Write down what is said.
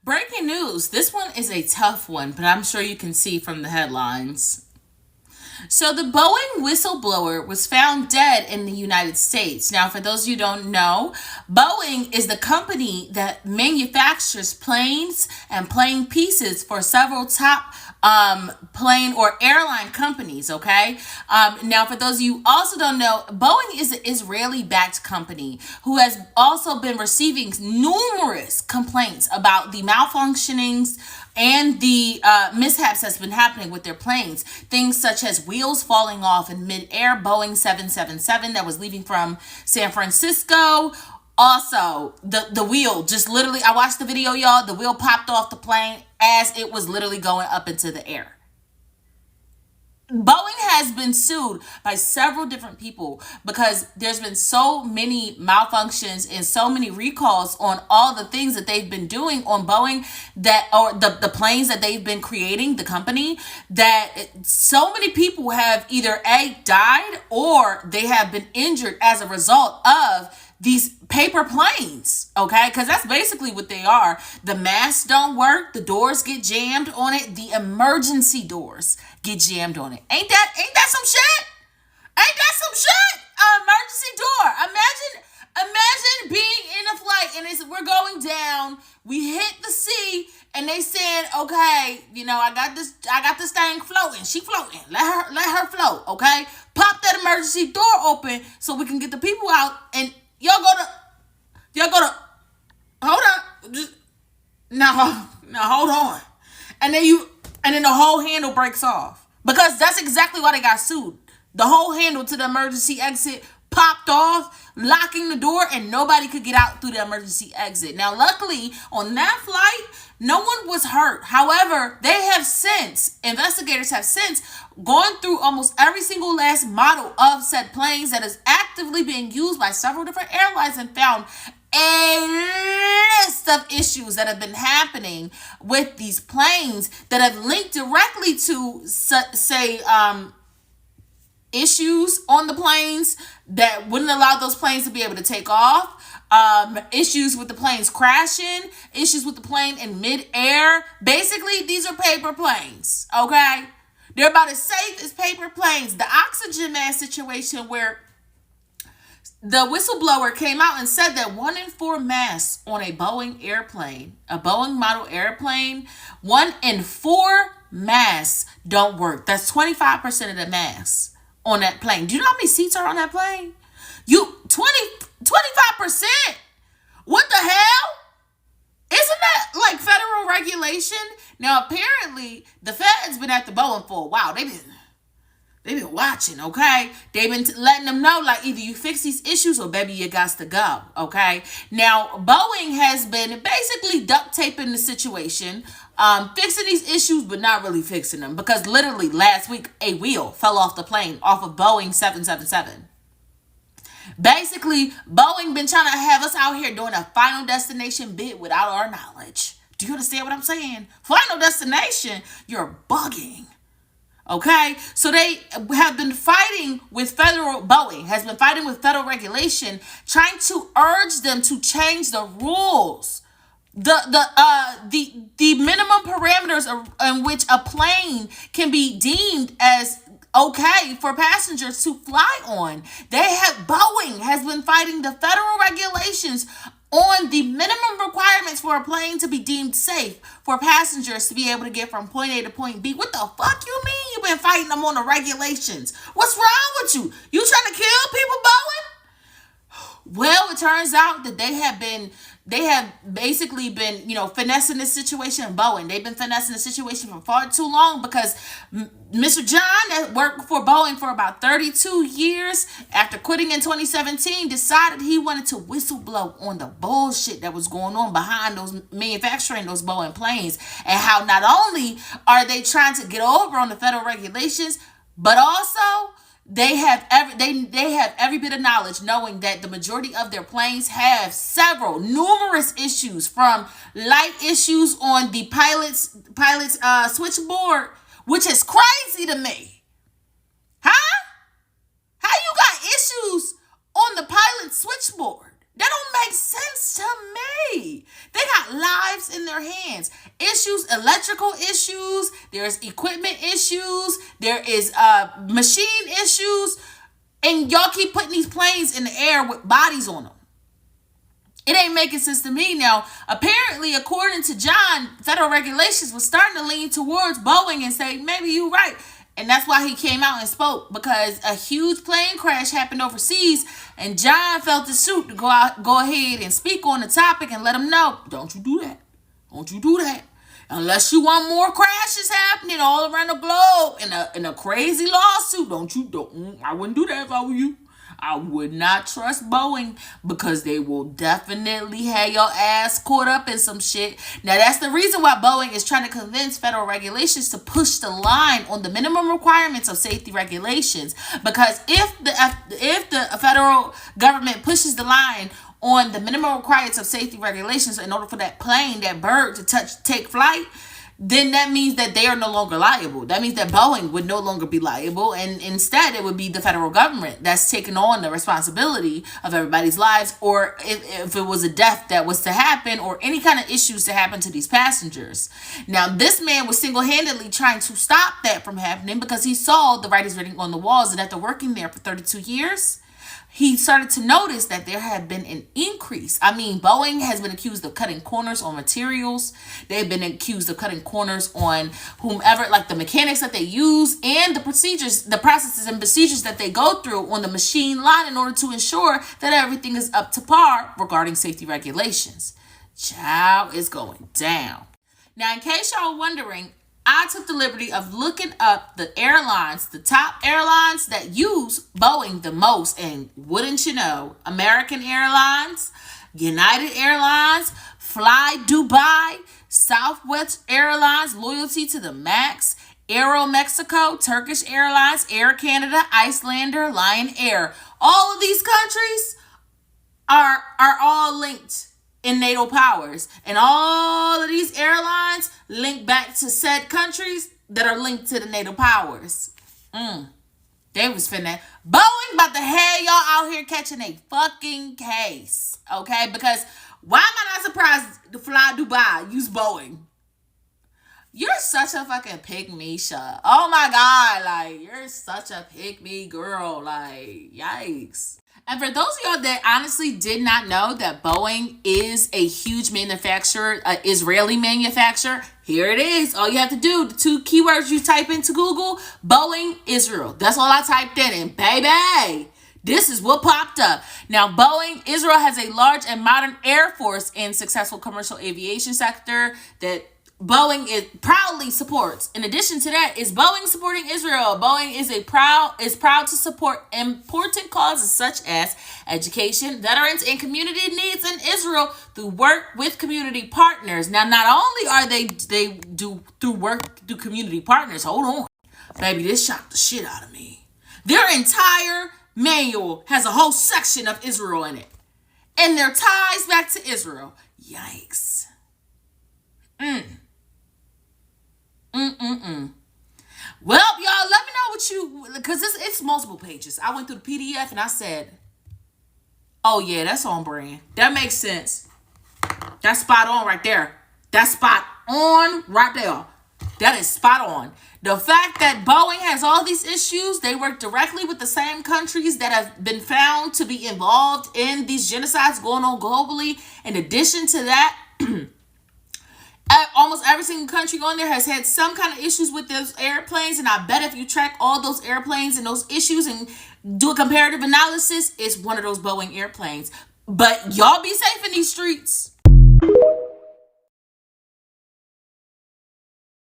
Breaking news. This one is a tough one, but I'm sure you can see from the headlines. So the Boeing whistleblower was found dead in the United States. Now, for those of you who don't know, Boeing is the company that manufactures planes and plane pieces for several top plane or airline companies. Okay. Now, for those of you who also don't know, Boeing is an Israeli-backed company who has also been receiving numerous complaints about the malfunctionings and the mishaps that's been happening with their planes. Things such as wheels falling off in midair, Boeing 777 that was leaving from San Francisco. Also, the wheel just literally, I watched the video, y'all. The wheel popped off the plane as it was literally going up into the air. Boeing has been sued by several different people because there's been so many malfunctions and so many recalls on all the things that they've been doing on Boeing, that or the planes that they've been creating, the company, that so many people have either died or they have been injured as a result of these paper planes, okay? Because that's basically what they are. The masks don't work, the doors get jammed on it, the emergency doors get jammed on it. Ain't that some shit? Ain't that some shit? Emergency door. Imagine being in a flight and we're going down, we hit the sea, and they saying, okay, I got this thing floating. She floating. Let her float, okay? Pop that emergency door open so we can get the people out, and y'all go to hold on. Now hold on. And then the whole handle breaks off. Because that's exactly why they got sued. The whole handle to the emergency exit popped off, locking the door, and nobody could get out through the emergency exit. Now, luckily, on that flight, no one was hurt. However, investigators have since gone through almost every single last model of said planes that is actively being used by several different airlines and found a list of issues that have been happening with these planes that have linked directly to, say, issues on the planes that wouldn't allow those planes to be able to take off, issues with the planes crashing, issues with the plane in midair. Basically, these are paper planes, okay? They're about as safe as paper planes. The oxygen mask situation where the whistleblower came out and said that 1 in 4 masks on a Boeing airplane, a Boeing model airplane, 1 in 4 masks don't work. That's 25% of the masks on that plane. Do you know how many seats are on that plane? 25%? What the hell? Isn't that like federal regulation? Now, apparently, the Fed's been after Boeing for a while. They've been watching, okay? They've been letting them know, like, either you fix these issues or baby, you got to go, okay? Now, Boeing has been basically duct taping the situation, fixing these issues, but not really fixing them. Because literally last week, a wheel fell off the plane, off of Boeing 777. Basically, Boeing been trying to have us out here doing a Final Destination bid without our knowledge. Do you understand what I'm saying? Final Destination, you're bugging. Okay, so they have been fighting with Boeing has been fighting with federal regulation, trying to urge them to change the rules, the minimum parameters in which a plane can be deemed as okay for passengers to fly on. Boeing has been fighting the federal regulations on the minimum requirements for a plane to be deemed safe for passengers to be able to get from point A to point B. What the fuck you mean you've been fighting them on the regulations? What's wrong with you? You trying to kill people, Boeing? Well, it turns out that they have basically been, finessing this situation. Boeing, they've been finessing the situation for far too long because Mr. John, that worked for Boeing for about 32 years, after quitting in 2017, decided he wanted to whistleblow on the bullshit that was going on behind those manufacturing those Boeing planes, and how not only are they trying to get over on the federal regulations, but also they have every bit of knowledge, knowing that the majority of their planes have numerous issues, from light issues on the pilot's switchboard, which is crazy to me. Huh? How you got issues on the pilot's switchboard? That don't make sense to me. They got lives in their hands. Issues, electrical issues, there's equipment issues, there is machine issues, and y'all keep putting these planes in the air with bodies on them. It ain't making sense to me. Now, apparently, according to John, federal regulations was starting to lean towards Boeing and say, maybe you're right. And that's why he came out and spoke, because a huge plane crash happened overseas, and John felt the suit to go ahead and speak on the topic and let him know, don't you do that. Don't you do that. Unless you want more crashes happening all around the globe in a crazy lawsuit, I wouldn't do that if I were you. I would not trust Boeing, because they will definitely have your ass caught up in some shit. Now, that's the reason why Boeing is trying to convince federal regulations to push the line on the minimum requirements of safety regulations. Because if the federal government pushes the line on the minimum requirements of safety regulations in order for that plane, that bird to take flight, then that means that they are no longer liable. That means that Boeing would no longer be liable, and instead it would be the federal government that's taking on the responsibility of everybody's lives, or if it was a death that was to happen, or any kind of issues to happen to these passengers. Now, this man was single-handedly trying to stop that from happening, because he saw the writings written on the walls, and after working there for 32 years, he started to notice that there had been an increase. I mean, Boeing has been accused of cutting corners on materials. They've been accused of cutting corners on whomever, like the mechanics that they use, and the procedures, the processes and procedures that they go through on the machine line in order to ensure that everything is up to par regarding safety regulations. Child, is going down. Now, in case y'all are wondering, I took the liberty of looking up the airlines, the top airlines that use Boeing the most. And wouldn't you know, American Airlines, United Airlines, Fly Dubai, Southwest Airlines, Loyalty to the Max, Aero Mexico, Turkish Airlines, Air Canada, Icelander, Lion Air. All of these countries are all linked in NATO powers, and all of these airlines link back to said countries that are linked to the NATO powers. They was finna. Boeing about to have y'all out here catching a fucking case, okay? Because why am I not surprised to Fly Dubai use Boeing? You're such a fucking pick-me, Sha. Oh my God, like, you're such a pick-me girl. Like, yikes. And for those of y'all that honestly did not know that Boeing is a huge manufacturer, an Israeli manufacturer, here it is. All you have to do, the two keywords you type into Google, Boeing, Israel. That's all I typed in, and baby, this is what popped up. Now, Boeing, Israel has a large and modern air force and successful commercial aviation sector that Boeing proudly supports. In addition to that, is Boeing supporting Israel? Boeing is proud to support important causes such as education, veterans, and community needs in Israel through work with community partners. Now, not only are they do work through community partners, hold on, baby, this shocked the shit out of me. Their entire manual has a whole section of Israel in it, and their ties back to Israel. Yikes. Well, y'all, let me know what you, because it's multiple pages. I went through the PDF and I said, oh yeah, that's on brand. That makes sense. That's spot on right there. That's spot on right there. That is spot on. The fact that Boeing has all these issues, they work directly with the same countries that have been found to be involved in these genocides going on globally. In addition to that, almost every single country on there has had some kind of issues with those airplanes, and I bet if you track all those airplanes and those issues and do a comparative analysis, it's one of those Boeing airplanes. But y'all be safe in these streets.